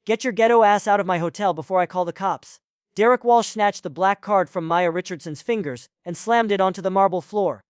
Get your ghetto ass out of my hotel before I call the cops. Derek Walsh snatched the black card from Maya Richardson's fingers and slammed it onto the marble floor.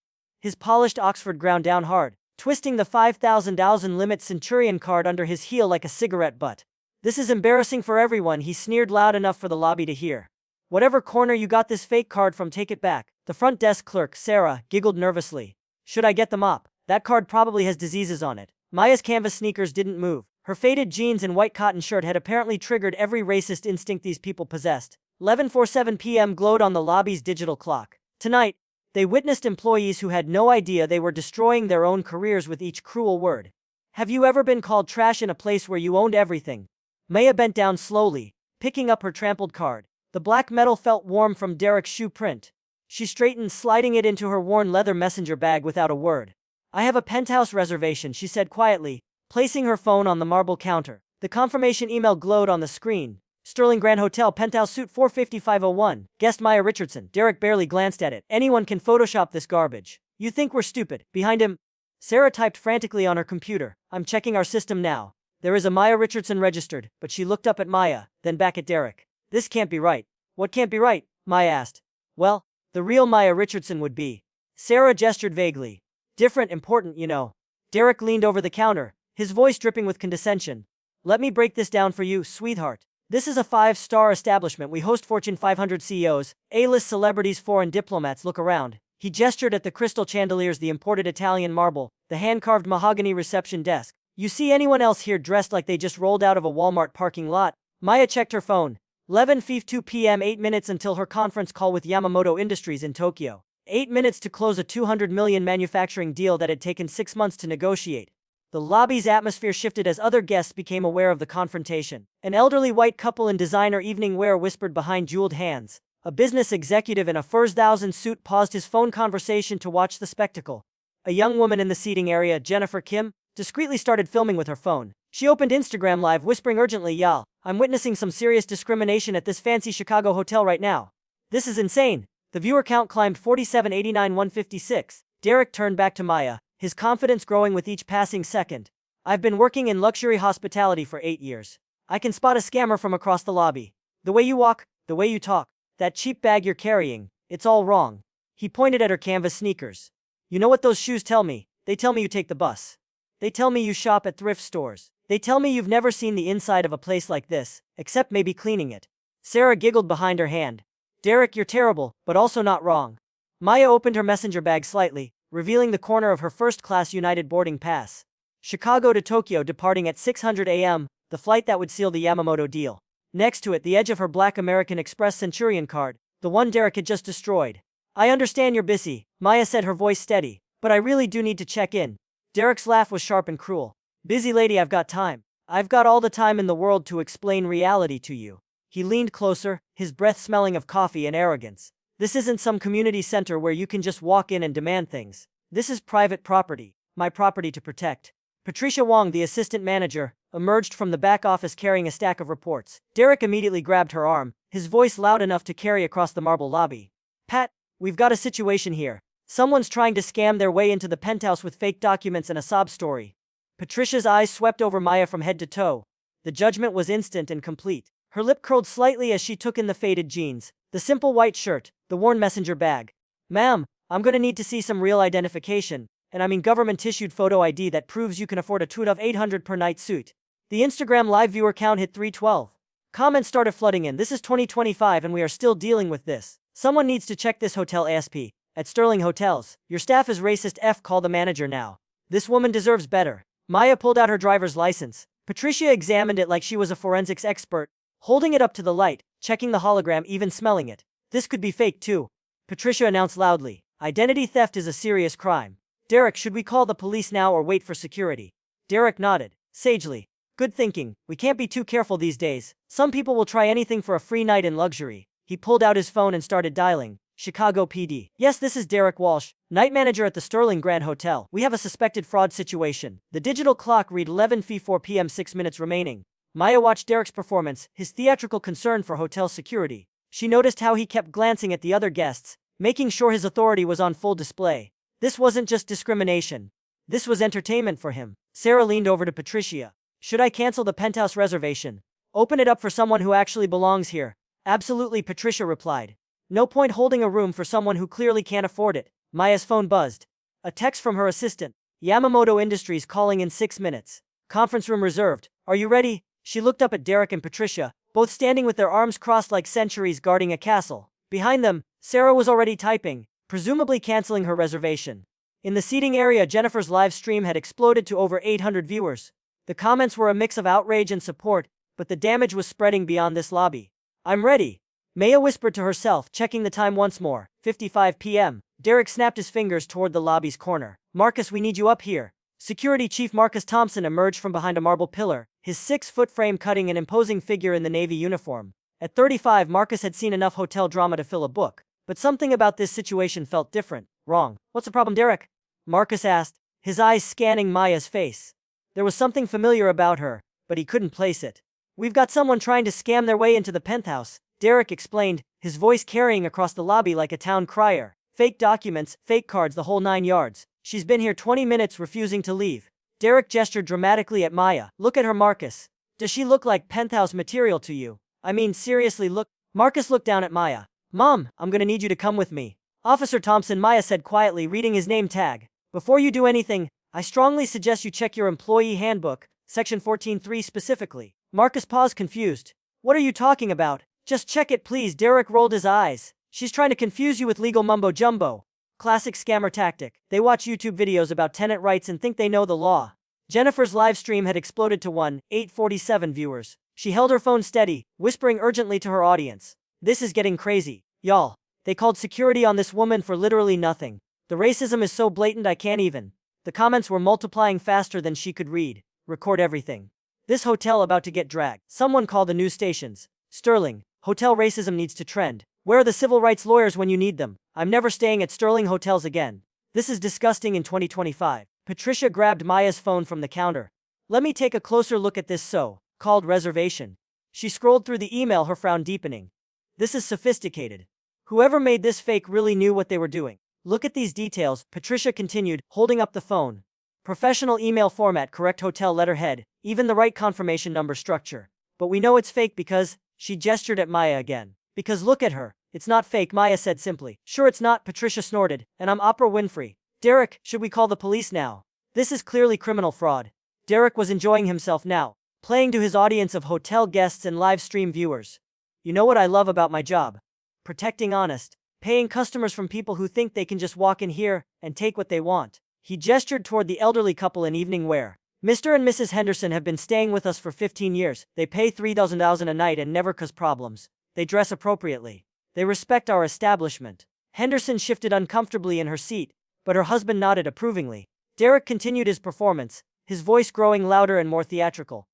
His polished Oxford ground down hard, twisting the 5,000 limit Centurion card under his heel like a cigarette butt. This is embarrassing for everyone, he sneered loud enough for the lobby to hear. Whatever corner you got this fake card from, take it back. The front desk clerk, Sarah, giggled nervously. Should I get the mop? That card probably has diseases on it. Maya's canvas sneakers didn't move. Her faded jeans and white cotton shirt had apparently triggered every racist instinct these people possessed. 11:47 p.m. glowed on the lobby's digital clock. Tonight, they witnessed employees who had no idea they were destroying their own careers with each cruel word. Have you ever been called trash in a place where you owned everything? Maya bent down slowly, picking up her trampled card. The black metal felt warm from Derek's shoe print. She straightened, sliding it into her worn leather messenger bag without a word. I have a penthouse reservation, she said quietly, placing her phone on the marble counter. The confirmation email glowed on the screen. Sterling Grand Hotel, penthouse suite 45501. Guest Maya Richardson. Derek barely glanced at it. Anyone can Photoshop this garbage. You think we're stupid? Behind him, Sarah typed frantically on her computer. I'm checking our system now. There is a Maya Richardson registered, but she looked up at Maya, then back at Derek. This can't be right. What can't be right? Maya asked. Well, the real Maya Richardson would be. Sarah gestured vaguely. Different, important, you know. Derek leaned over the counter, his voice dripping with condescension. Let me break this down for you, sweetheart. This is a 5-star establishment. We host Fortune 500 CEOs, A-list celebrities, foreign diplomats. Look around. He gestured at the crystal chandeliers, the imported Italian marble, the hand-carved mahogany reception desk. You see anyone else here dressed like they just rolled out of a Walmart parking lot? Maya checked her phone. 11:52 p.m. 8 minutes until her conference call with Yamamoto Industries in Tokyo. 8 minutes to close a $200 million manufacturing deal that had taken 6 months to negotiate. The lobby's atmosphere shifted as other guests became aware of the confrontation. An elderly white couple in designer evening wear whispered behind jeweled hands. A business executive in a furs thousand suit paused his phone conversation to watch the spectacle. A young woman in the seating area, Jennifer Kim, discreetly started filming with her phone. She opened Instagram Live, whispering urgently, "Y'all, I'm witnessing some serious discrimination at this fancy Chicago hotel right now. This is insane." The viewer count climbed 4789 156. Derek turned back to Maya, his confidence growing with each passing second. I've been working in luxury hospitality for 8 years. I can spot a scammer from across the lobby. The way you walk, the way you talk, that cheap bag you're carrying, it's all wrong. He pointed at her canvas sneakers. You know what those shoes tell me? They tell me you take the bus. They tell me you shop at thrift stores. They tell me you've never seen the inside of a place like this, except maybe cleaning it. Sarah giggled behind her hand. Derek, you're terrible, but also not wrong. Maya opened her messenger bag slightly, revealing the corner of her first-class United boarding pass. Chicago to Tokyo, departing at 600 a.m., the flight that would seal the Yamamoto deal. Next to it, the edge of her black American Express Centurion card, the one Derek had just destroyed. I understand you're busy, Maya said, her voice steady, but I really do need to check in. Derek's laugh was sharp and cruel. Busy lady, I've got time. I've got all the time in the world to explain reality to you. He leaned closer, his breath smelling of coffee and arrogance. This isn't some community center where you can just walk in and demand things. This is private property, my property to protect. Patricia Wong, the assistant manager, emerged from the back office carrying a stack of reports. Derek immediately grabbed her arm, his voice loud enough to carry across the marble lobby. Pat, we've got a situation here. Someone's trying to scam their way into the penthouse with fake documents and a sob story. Patricia's eyes swept over Maya from head to toe. The judgment was instant and complete. Her lip curled slightly as she took in the faded jeans, the simple white shirt, the worn messenger bag. Ma'am, I'm gonna need to see some real identification, and I mean government-issued photo ID that proves you can afford a $2 of $800 per night suit. The Instagram live viewer count hit 312. Comments started flooding in. This is 2025 and we are still dealing with this. Someone needs to check this hotel ASP. At Sterling Hotels, your staff is racist. Call the manager now. This woman deserves better. Maya pulled out her driver's license. Patricia examined it like she was a forensics expert, holding it up to the light, checking the hologram, even smelling it. This could be fake too, Patricia announced loudly. Identity theft is a serious crime. Derek, should we call the police now or wait for security? Derek nodded, sagely. Good thinking. We can't be too careful these days. Some people will try anything for a free night in luxury. He pulled out his phone and started dialing. Chicago PD. Yes, this is Derek Walsh, night manager at the Sterling Grand Hotel. We have a suspected fraud situation. The digital clock read 11:04 p.m. 6 minutes remaining. Maya watched Derek's performance, his theatrical concern for hotel security. She noticed how he kept glancing at the other guests, making sure his authority was on full display. This wasn't just discrimination. This was entertainment for him. Sarah leaned over to Patricia. Should I cancel the penthouse reservation? Open it up for someone who actually belongs here. Absolutely, Patricia replied. No point holding a room for someone who clearly can't afford it. Maya's phone buzzed. A text from her assistant. Yamamoto Industries calling in 6 minutes. Conference room reserved. Are you ready? She looked up at Derek and Patricia, both standing with their arms crossed like sentries guarding a castle. Behind them, Sarah was already typing, presumably canceling her reservation. In the seating area, Jennifer's live stream had exploded to over 800 viewers. The comments were a mix of outrage and support, but the damage was spreading beyond this lobby. I'm ready. Maya whispered to herself, checking the time once more. 5:55 p.m. Derek snapped his fingers toward the lobby's corner. Marcus, we need you up here. Security Chief Marcus Thompson emerged from behind a marble pillar, his 6-foot frame cutting an imposing figure in the Navy uniform. At 35, Marcus had seen enough hotel drama to fill a book, but something about this situation felt different. Wrong. What's the problem, Derek? Marcus asked, his eyes scanning Maya's face. There was something familiar about her, but he couldn't place it. We've got someone trying to scam their way into the penthouse, Derek explained, his voice carrying across the lobby like a town crier. Fake documents, fake cards, the whole 9 yards. She's been here 20 minutes refusing to leave. Derek gestured dramatically at Maya. Look at her, Marcus. Does she look like penthouse material to you? I mean, seriously, look. Marcus looked down at Maya. Mom, I'm gonna need you to come with me. Officer Thompson, Maya said quietly, reading his name tag. Before you do anything, I strongly suggest you check your employee handbook, section 14.3 specifically. Marcus paused, confused. What are you talking about? Just check it, please. Derek rolled his eyes. She's trying to confuse you with legal mumbo-jumbo. Classic scammer tactic. They watch YouTube videos about tenant rights and think they know the law. Jennifer's live stream had exploded to 847 viewers. She held her phone steady, whispering urgently to her audience. This is getting crazy. Y'all. They called security on this woman for literally nothing. The racism is so blatant I can't even. The comments were multiplying faster than she could read. Record everything. This hotel about to get dragged. Someone call the news stations. Sterling. Hotel racism needs to trend. Where are the civil rights lawyers when you need them? I'm never staying at Sterling hotels again. This is disgusting in 2025. Patricia grabbed Maya's phone from the counter. Let me take a closer look at this so-called reservation. She scrolled through the email, her frown deepening. This is sophisticated. Whoever made this fake really knew what they were doing. Look at these details, Patricia continued, holding up the phone. Professional email format, correct hotel letterhead, even the right confirmation number structure. But we know it's fake because, she gestured at Maya again. Because look at her. It's not fake, Maya said simply. Sure it's not, Patricia snorted, and I'm Oprah Winfrey. Derek, should we call the police now? This is clearly criminal fraud. Derek was enjoying himself now, playing to his audience of hotel guests and live stream viewers. You know what I love about my job? Protecting honest, paying customers from people who think they can just walk in here and take what they want. He gestured toward the elderly couple in evening wear. Mr. and Mrs. Henderson have been staying with us for 15 years. They pay $3,000 a night and never cause problems. They dress appropriately. They respect our establishment. Henderson shifted uncomfortably in her seat, but her husband nodded approvingly. Derek continued his performance, his voice growing louder and more theatrical.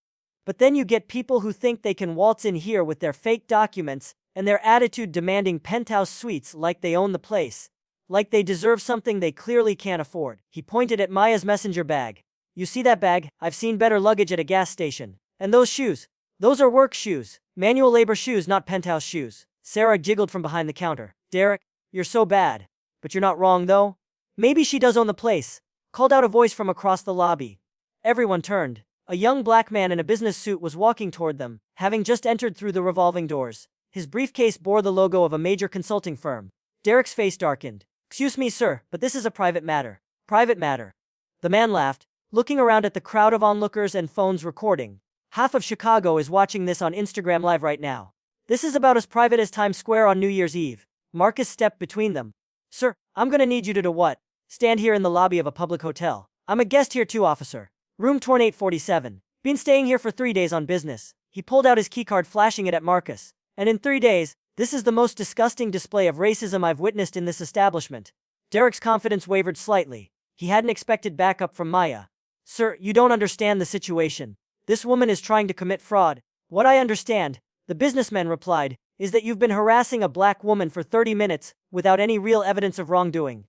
But then you get people who think they can waltz in here with their fake documents and their attitude demanding penthouse suites like they own the place. Like they deserve something they clearly can't afford. He pointed at Maya's messenger bag. You see that bag? I've seen better luggage at a gas station. And those shoes? Those are work shoes. Manual labor shoes, not penthouse shoes. Sarah giggled from behind the counter. Derek, you're so bad. But you're not wrong though. Maybe she does own the place. Called out a voice from across the lobby. Everyone turned. A young black man in a business suit was walking toward them, having just entered through the revolving doors. His briefcase bore the logo of a major consulting firm. Derek's face darkened. Excuse me, sir, but this is a private matter. Private matter. The man laughed, looking around at the crowd of onlookers and phones recording. Half of Chicago is watching this on Instagram Live right now. This is about as private as Times Square on New Year's Eve. Marcus stepped between them. Sir, I'm gonna need you to do what? Stand here in the lobby of a public hotel. I'm a guest here too, officer. Room 2847. Been staying here for 3 days on business. He pulled out his keycard, flashing it at Marcus. And in 3 days, this is the most disgusting display of racism I've witnessed in this establishment. Derek's confidence wavered slightly. He hadn't expected backup from Maya. Sir, you don't understand the situation. This woman is trying to commit fraud. What I understand, the businessman replied, is that you've been harassing a black woman for 30 minutes without any real evidence of wrongdoing.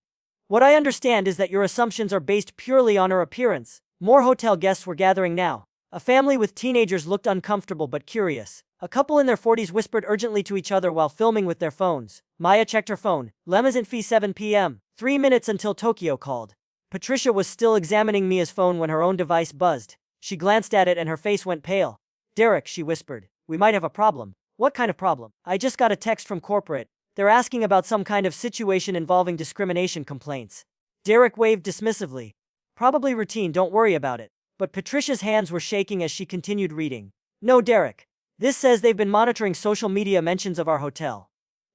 What I understand is that your assumptions are based purely on her appearance. More hotel guests were gathering now. A family with teenagers looked uncomfortable but curious. A couple in their 40s whispered urgently to each other while filming with their phones. Maya checked her phone. Lemazin fee 7 p.m. 3 minutes until Tokyo called. Patricia was still examining Mia's phone when her own device buzzed. She glanced at it and her face went pale. Derek, she whispered, we might have a problem. What kind of problem? I just got a text from corporate. They're asking about some kind of situation involving discrimination complaints. Derek waved dismissively. Probably routine, don't worry about it. But Patricia's hands were shaking as she continued reading. No, Derek. This says they've been monitoring social media mentions of our hotel.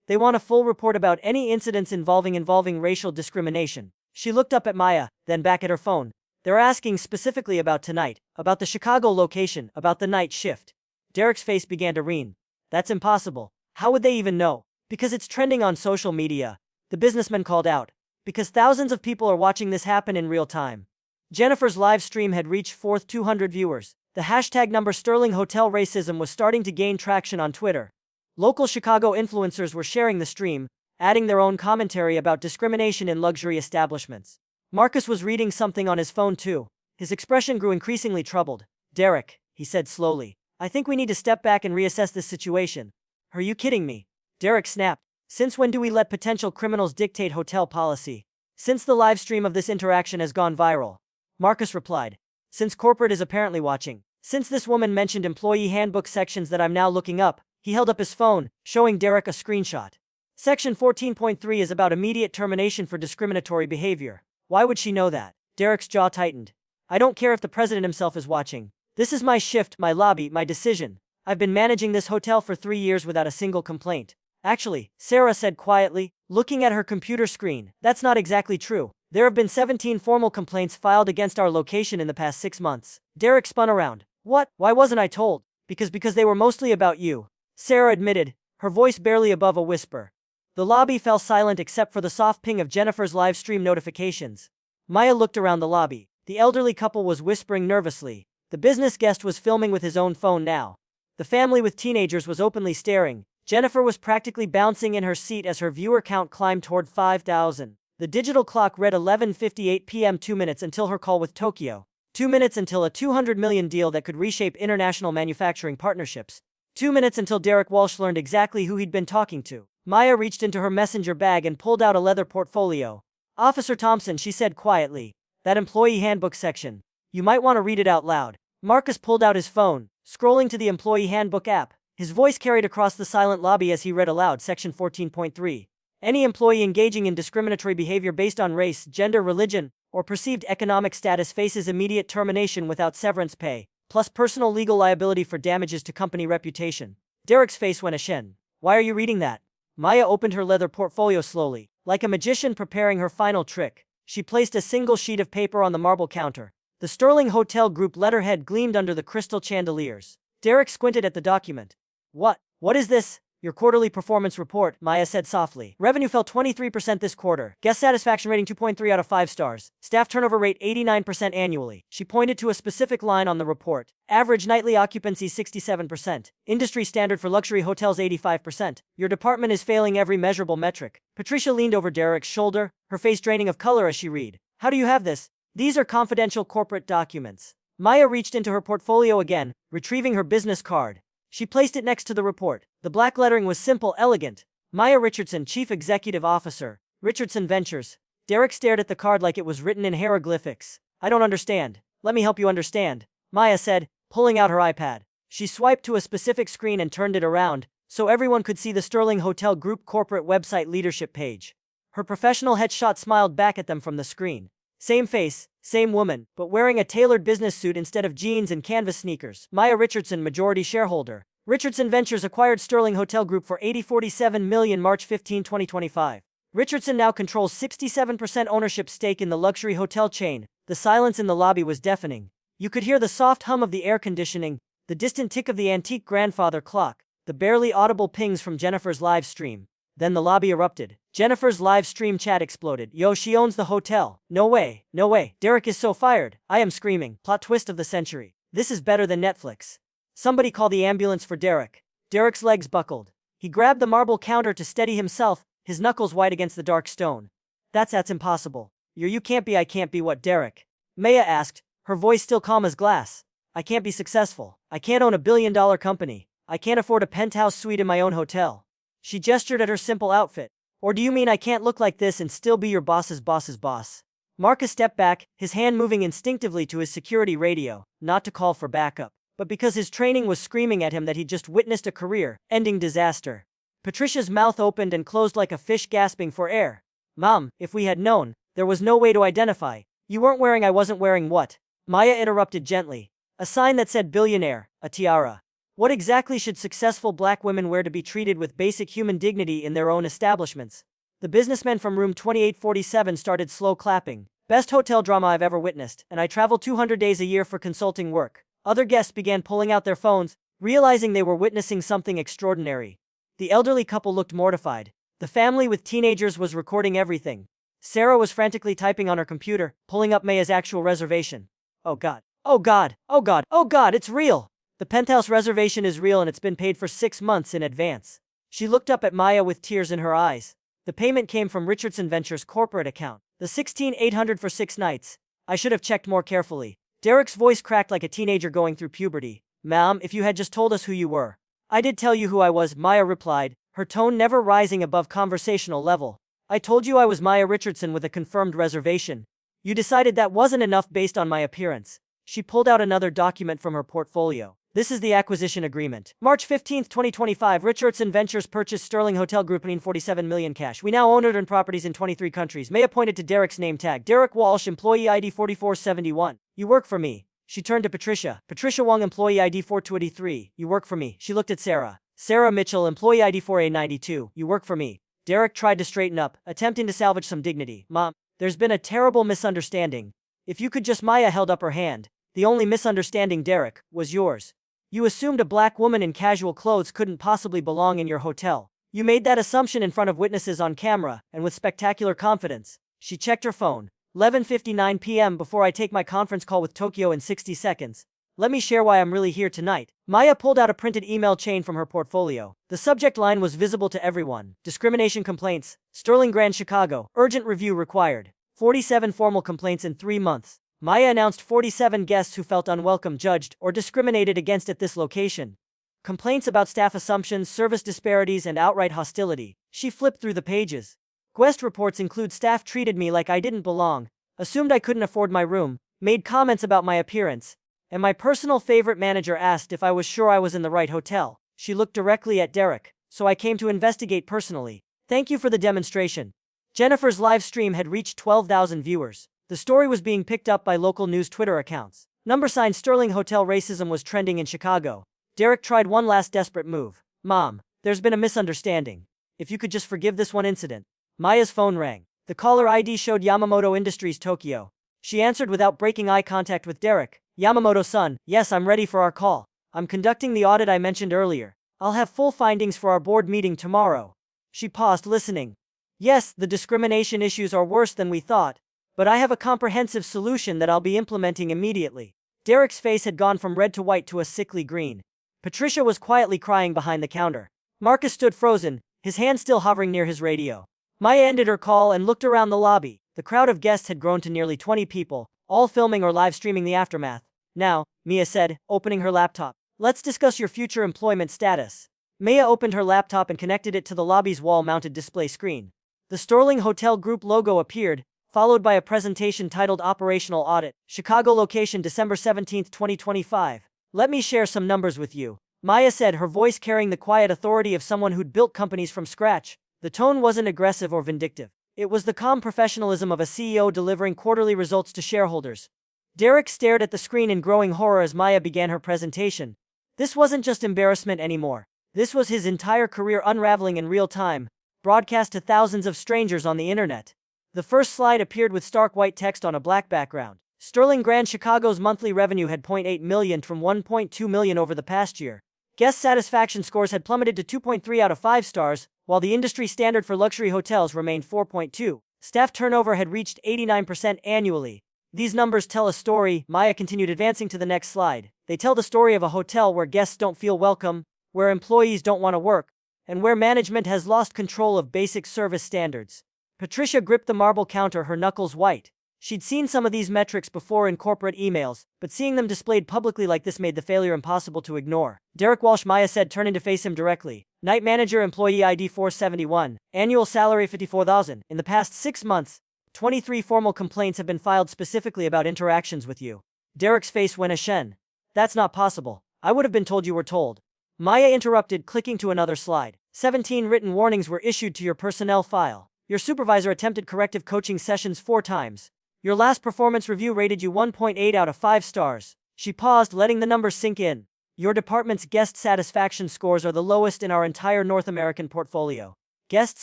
They want a full report about any incidents involving racial discrimination. She looked up at Maya, then back at her phone. They're asking specifically about tonight, about the Chicago location, about the night shift. Derek's face began to ween. That's impossible. How would they even know? Because it's trending on social media. The businessman called out. Because thousands of people are watching this happen in real time. Jennifer's live stream had reached 200 viewers. The hashtag number Sterling Hotel Racism was starting to gain traction on Twitter. Local Chicago influencers were sharing the stream, adding their own commentary about discrimination in luxury establishments. Marcus was reading something on his phone too. His expression grew increasingly troubled. Derek, he said slowly, I think we need to step back and reassess this situation. Are you kidding me? Derek snapped. Since when do we let potential criminals dictate hotel policy? Since the live stream of this interaction has gone viral. Marcus replied. Since corporate is apparently watching. Since this woman mentioned employee handbook sections that I'm now looking up. He held up his phone, showing Derek a screenshot. Section 14.3 is about immediate termination for discriminatory behavior. Why would she know that? Derek's jaw tightened. I don't care if the president himself is watching. This is my shift, my lobby, my decision. I've been managing this hotel for 3 years without a single complaint. Actually, Sarah said quietly, looking at her computer screen, that's not exactly true. There have been 17 formal complaints filed against our location in the past 6 months. Derek spun around. What? Why wasn't I told? Because they were mostly about you. Sarah admitted, her voice barely above a whisper. The lobby fell silent except for the soft ping of Jennifer's live stream notifications. Maya looked around the lobby. The elderly couple was whispering nervously. The business guest was filming with his own phone now. The family with teenagers was openly staring. Jennifer was practically bouncing in her seat as her viewer count climbed toward 5,000. The digital clock read 11:58 p.m. 2 minutes until her call with Tokyo. 2 minutes until a $200 million deal that could reshape international manufacturing partnerships. 2 minutes until Derek Walsh learned exactly who he'd been talking to. Maya reached into her messenger bag and pulled out a leather portfolio. Officer Thompson, she said quietly. That employee handbook section. You might want to read it out loud. Marcus pulled out his phone, scrolling to the employee handbook app. His voice carried across the silent lobby as he read aloud Section 14.3. Any employee engaging in discriminatory behavior based on race, gender, religion, or perceived economic status faces immediate termination without severance pay, plus personal legal liability for damages to company reputation. Derek's face went ashen. Why are you reading that? Maya opened her leather portfolio slowly. Like a magician preparing her final trick, she placed a single sheet of paper on the marble counter. The Sterling Hotel Group letterhead gleamed under the crystal chandeliers. Derek squinted at the document. What is this? Your quarterly performance report, Maya said softly. Revenue fell 23% this quarter. Guest satisfaction rating 2.3 out of 5 stars. Staff turnover rate 89% annually. She pointed to a specific line on the report. Average nightly occupancy 67%. Industry standard for luxury hotels 85%. Your department is failing every measurable metric. Patricia leaned over Derek's shoulder, her face draining of color as she read. How do you have this? These are confidential corporate documents. Maya reached into her portfolio again, retrieving her business card. She placed it next to the report. The black lettering was simple, elegant. Maya Richardson, Chief Executive Officer, Richardson Ventures. Derek stared at the card like it was written in hieroglyphics. I don't understand. Let me help you understand, Maya said, pulling out her iPad. She swiped to a specific screen and turned it around, so everyone could see the Sterling Hotel Group corporate website leadership page. Her professional headshot smiled back at them from the screen. Same face, same woman, but wearing a tailored business suit instead of jeans and canvas sneakers. Maya Richardson, majority shareholder. Richardson Ventures acquired Sterling Hotel Group for $80.47 million March 15, 2025. Richardson now controls 67% ownership stake in the luxury hotel chain. The silence in the lobby was deafening. You could hear the soft hum of the air conditioning, the distant tick of the antique grandfather clock, the barely audible pings from Jennifer's live stream. Then the lobby erupted. Jennifer's live stream chat exploded. Yo, she owns the hotel. No way, no way. Derek is so fired. I am screaming. Plot twist of the century. This is better than Netflix. Somebody call the ambulance for Derek. Derek's legs buckled. He grabbed the marble counter to steady himself, his knuckles white against the dark stone. That's impossible. You can't be. I can't be what, Derek? Maya asked, her voice still calm as glass. I can't be successful. I can't own a billion-dollar company. I can't afford a penthouse suite in my own hotel. She gestured at her simple outfit. Or do you mean I can't look like this and still be your boss's boss? Marcus stepped back, his hand moving instinctively to his security radio, not to call for backup. but because his training was screaming at him that he'd just witnessed a career-ending disaster. Patricia's mouth opened and closed like a fish gasping for air. Mom, if we had known, there was no way to identify. You weren't wearing. I wasn't wearing what? Maya interrupted gently. A sign that said billionaire, a tiara. What exactly should successful black women wear to be treated with basic human dignity in their own establishments? The businessman from room 2847 started slow clapping. Best hotel drama I've ever witnessed, and I travel 200 days a year for consulting work. Other guests began pulling out their phones, realizing they were witnessing something extraordinary. The elderly couple looked mortified. The family with teenagers was recording everything. Sarah was frantically typing on her computer, pulling up Maya's actual reservation. Oh God. Oh God. Oh God. Oh God, it's real. The penthouse reservation is real and it's been paid for 6 months in advance. She looked up at Maya with tears in her eyes. The payment came from Richardson Ventures' corporate account. The $16,800 for 6 nights. I should have checked more carefully. Derek's voice cracked like a teenager going through puberty. Ma'am, if you had just told us who you were. I did tell you who I was, Maya replied, her tone never rising above conversational level. I told you I was Maya Richardson with a confirmed reservation. You decided that wasn't enough based on my appearance. She pulled out another document from her portfolio. This is the acquisition agreement. March 15, 2025, Richardson Ventures purchased Sterling Hotel Group in $47 million cash. We now own and properties in 23 countries. Maya pointed to Derek's name tag. Derek Walsh, employee ID 4471. You work for me. She turned to Patricia. Patricia Wong, employee ID 423. You work for me. She looked at Sarah. Sarah Mitchell, employee ID 4A92. You work for me. Derek tried to straighten up, attempting to salvage some dignity. Mom, there's been a terrible misunderstanding. If you could just. Maya held up her hand. The only misunderstanding, Derek, was yours. You assumed a black woman in casual clothes couldn't possibly belong in your hotel. You made that assumption in front of witnesses on camera, and with spectacular confidence. She checked her phone. 11:59 p.m. Before I take my conference call with Tokyo in 60 seconds. Let me share why I'm really here tonight. Maya pulled out a printed email chain from her portfolio. The subject line was visible to everyone. Discrimination complaints. Sterling Grand Chicago. Urgent review required. 47 formal complaints in 3 months. Maya announced 47 guests who felt unwelcome, judged, or discriminated against at this location. Complaints about staff assumptions, service disparities, and outright hostility. She flipped through the pages. Guest reports include staff treated me like I didn't belong, assumed I couldn't afford my room, made comments about my appearance, and my personal favorite manager asked if I was sure I was in the right hotel. She looked directly at Derek. So I came to investigate personally. Thank you for the demonstration. Jennifer's live stream had reached 12,000 viewers. The story was being picked up by local news Twitter accounts. # Sterling Hotel racism was trending in Chicago. Derek tried one last desperate move. Mom, there's been a misunderstanding. If you could just forgive this one incident. Maya's phone rang. The caller ID showed Yamamoto Industries Tokyo. She answered without breaking eye contact with Derek. Yamamoto-san, yes, I'm ready for our call. I'm conducting the audit I mentioned earlier. I'll have full findings for our board meeting tomorrow. She paused, listening. Yes, the discrimination issues are worse than we thought. But I have a comprehensive solution that I'll be implementing immediately. Derek's face had gone from red to white to a sickly green. Patricia was quietly crying behind the counter. Marcus stood frozen, his hand still hovering near his radio. Maya ended her call and looked around the lobby. The crowd of guests had grown to nearly 20 people, all filming or live streaming the aftermath. Now, Mia said, opening her laptop. Let's discuss your future employment status. Maya opened her laptop and connected it to the lobby's wall-mounted display screen. The Sterling Hotel Group logo appeared, followed by a presentation titled Operational Audit, Chicago location December 17, 2025. Let me share some numbers with you. Maya said, her voice carrying the quiet authority of someone who'd built companies from scratch. The tone wasn't aggressive or vindictive. It was the calm professionalism of a CEO delivering quarterly results to shareholders. Derek stared at the screen in growing horror as Maya began her presentation. This wasn't just embarrassment anymore. This was his entire career unraveling in real time, broadcast to thousands of strangers on the internet. The first slide appeared with stark white text on a black background. Sterling Grand Chicago's monthly revenue had $0.8 million from $1.2 million over the past year. Guest satisfaction scores had plummeted to 2.3 out of 5 stars, while the industry standard for luxury hotels remained 4.2. Staff turnover had reached 89% annually. These numbers tell a story. Maya continued, advancing to the next slide. They tell the story of a hotel where guests don't feel welcome, where employees don't want to work, and where management has lost control of basic service standards. Patricia gripped the marble counter, her knuckles white. She'd seen some of these metrics before in corporate emails, but seeing them displayed publicly like this made the failure impossible to ignore. Derek Walsh, Maya said, turning to face him directly. Night manager, employee ID 471. Annual salary $54,000. In the past 6 months, 23 formal complaints have been filed specifically about interactions with you. Derek's face went ashen. That's not possible. I would have been told you were told. Maya interrupted, clicking to another slide. 17 written warnings were issued to your personnel file. Your supervisor attempted corrective coaching sessions 4 times. Your last performance review rated you 1.8 out of 5 stars. She paused, letting the numbers sink in. Your department's guest satisfaction scores are the lowest in our entire North American portfolio. Guests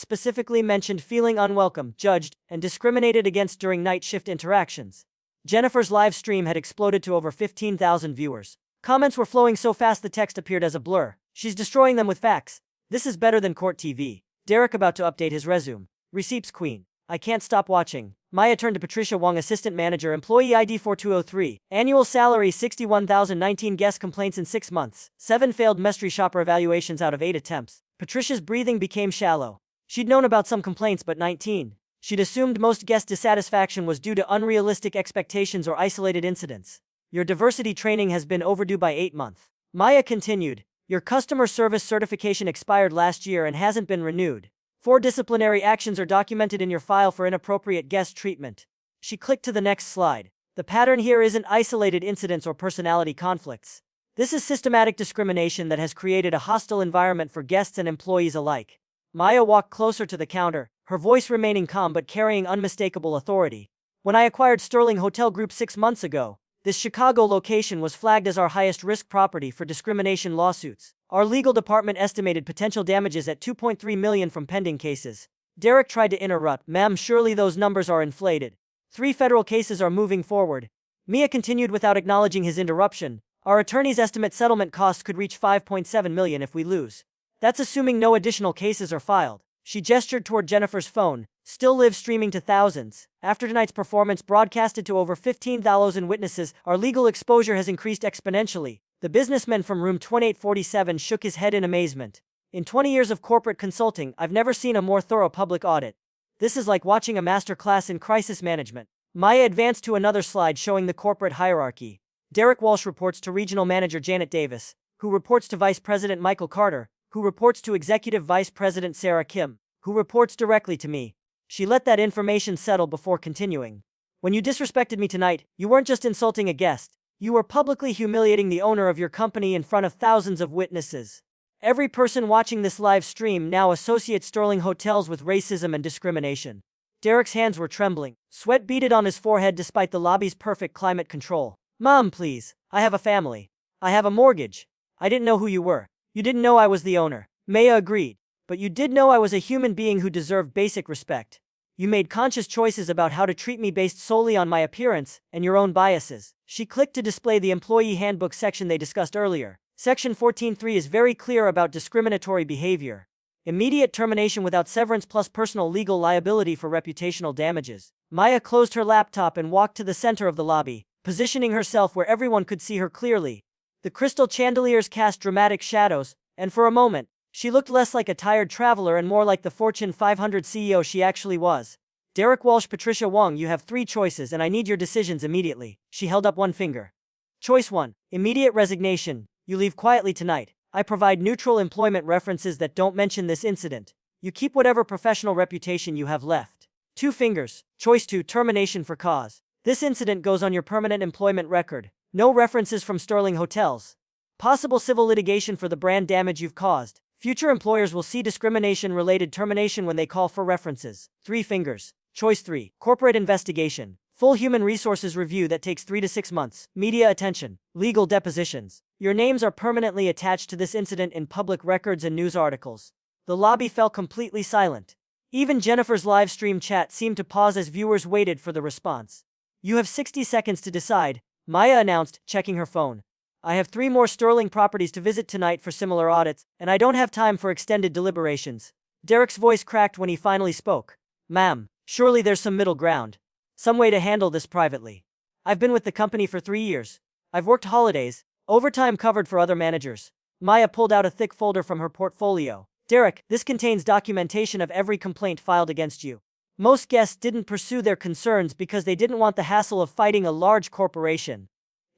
specifically mentioned feeling unwelcome, judged, and discriminated against during night shift interactions. Jennifer's live stream had exploded to over 15,000 viewers. Comments were flowing so fast the text appeared as a blur. She's destroying them with facts. This is better than court TV. Derek about to update his resume. Receipts queen. I can't stop watching. Maya turned to Patricia Wong, assistant manager, employee ID 4203. Annual salary $61,019. Guest complaints in 6 months. 7 failed mystery shopper evaluations out of 8 attempts. Patricia's breathing became shallow. She'd known about some complaints, but 19. She'd assumed most guest dissatisfaction was due to unrealistic expectations or isolated incidents. Your diversity training has been overdue by 8 months. Maya continued. Your customer service certification expired last year and hasn't been renewed. 4 disciplinary actions are documented in your file for inappropriate guest treatment. She clicked to the next slide. The pattern here isn't isolated incidents or personality conflicts. This is systematic discrimination that has created a hostile environment for guests and employees alike. Maya walked closer to the counter, her voice remaining calm but carrying unmistakable authority. When I acquired Sterling Hotel Group 6 months ago, this Chicago location was flagged as our highest risk property for discrimination lawsuits. Our legal department estimated potential damages at $2.3 million from pending cases. Derek tried to interrupt. Ma'am, surely those numbers are inflated. 3 federal cases are moving forward. Mia continued without acknowledging his interruption. Our attorneys estimate settlement costs could reach $5.7 million if we lose. That's assuming no additional cases are filed. She gestured toward Jennifer's phone, still live streaming to thousands. After tonight's performance broadcasted to over 15,000 witnesses, our legal exposure has increased exponentially. The businessman from room 2847 shook his head in amazement. In 20 years of corporate consulting, I've never seen a more thorough public audit. This is like watching a master class in crisis management. Maya advanced to another slide showing the corporate hierarchy. Derek Walsh reports to Regional Manager Janet Davis, who reports to Vice President Michael Carter, who reports to Executive Vice President Sarah Kim, who reports directly to me. She let that information settle before continuing. When you disrespected me tonight, you weren't just insulting a guest. You were publicly humiliating the owner of your company in front of thousands of witnesses. Every person watching this live stream now associates Sterling Hotels with racism and discrimination. Derek's hands were trembling. Sweat beaded on his forehead despite the lobby's perfect climate control. Mom, please. I have a family. I have a mortgage. I didn't know who you were. You didn't know I was the owner. Maya agreed. But you did know I was a human being who deserved basic respect. You made conscious choices about how to treat me based solely on my appearance and your own biases. She clicked to display the employee handbook section they discussed earlier. Section 14.3 is very clear about discriminatory behavior. Immediate termination without severance plus personal legal liability for reputational damages. Maya closed her laptop and walked to the center of the lobby, positioning herself where everyone could see her clearly. The crystal chandeliers cast dramatic shadows, and for a moment, she looked less like a tired traveler and more like the Fortune 500 CEO she actually was. Derek Walsh, Patricia Wong, you have 3 choices and I need your decisions immediately. She held up one finger. Choice 1. Immediate resignation. You leave quietly tonight. I provide neutral employment references that don't mention this incident. You keep whatever professional reputation you have left. 2 fingers. Choice 2. Termination for cause. This incident goes on your permanent employment record. No references from Sterling Hotels. Possible civil litigation for the brand damage you've caused. Future employers will see discrimination-related termination when they call for references. 3 fingers. Choice 3. Corporate investigation. Full human resources review that takes 3 to 6 months. Media attention. Legal depositions. Your names are permanently attached to this incident in public records and news articles. The lobby fell completely silent. Even Jennifer's live stream chat seemed to pause as viewers waited for the response. You have 60 seconds to decide, Maya announced, checking her phone. I have 3 more Sterling properties to visit tonight for similar audits, and I don't have time for extended deliberations. Derek's voice cracked when he finally spoke. Ma'am, surely there's some middle ground. Some way to handle this privately. I've been with the company for 3 years. I've worked holidays, overtime covered for other managers. Maya pulled out a thick folder from her portfolio. Derek, this contains documentation of every complaint filed against you. Most guests didn't pursue their concerns because they didn't want the hassle of fighting a large corporation.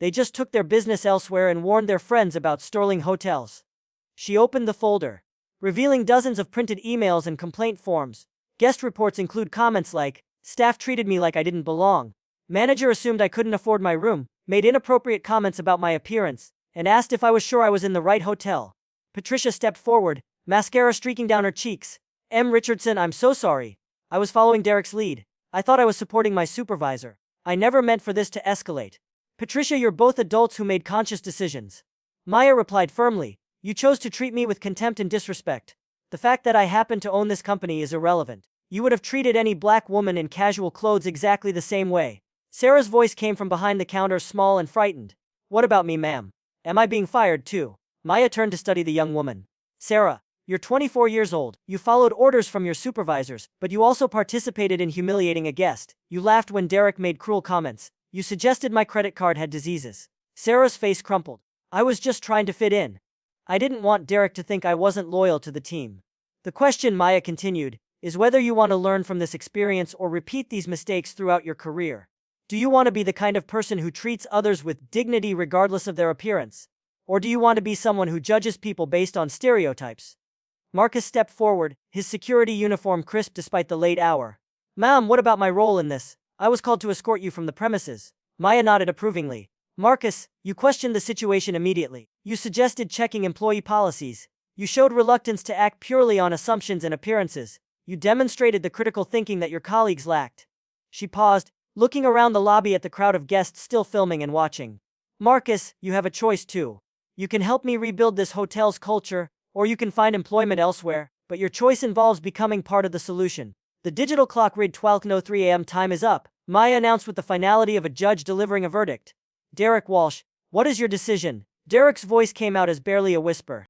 They just took their business elsewhere and warned their friends about Sterling Hotels. She opened the folder, revealing dozens of printed emails and complaint forms. Guest reports include comments like, staff treated me like I didn't belong. Manager assumed I couldn't afford my room. made inappropriate comments about my appearance, and asked if I was sure I was in the right hotel. Patricia stepped forward, mascara streaking down her cheeks. M. Richardson, I'm so sorry. I was following Derek's lead. I thought I was supporting my supervisor. I never meant for this to escalate. Patricia, you're both adults who made conscious decisions. Maya replied firmly, you chose to treat me with contempt and disrespect. The fact that I happen to own this company is irrelevant. You would have treated any black woman in casual clothes exactly the same way. Sarah's voice came from behind the counter, small and frightened. What about me, ma'am? Am I being fired too? Maya turned to study the young woman. Sarah, you're 24 years old. You followed orders from your supervisors, but you also participated in humiliating a guest. You laughed when Derek made cruel comments. You suggested my credit card had diseases. Sarah's face crumpled. I was just trying to fit in. I didn't want Derek to think I wasn't loyal to the team. The question, Maya continued, is whether you want to learn from this experience or repeat these mistakes throughout your career. Do you want to be the kind of person who treats others with dignity regardless of their appearance? Or do you want to be someone who judges people based on stereotypes? Marcus stepped forward, his security uniform crisp despite the late hour. Ma'am, what about my role in this? I was called to escort you from the premises. Maya nodded approvingly. Marcus, you questioned the situation immediately. You suggested checking employee policies. You showed reluctance to act purely on assumptions and appearances. You demonstrated the critical thinking that your colleagues lacked. She paused, looking around the lobby at the crowd of guests still filming and watching. Marcus, you have a choice too. You can help me rebuild this hotel's culture, or you can find employment elsewhere, but your choice involves becoming part of the solution. The digital clock read 12:03 a.m. Time is up, Maya announced with the finality of a judge delivering a verdict. Derek Walsh, what is your decision? Derek's voice came out as barely a whisper.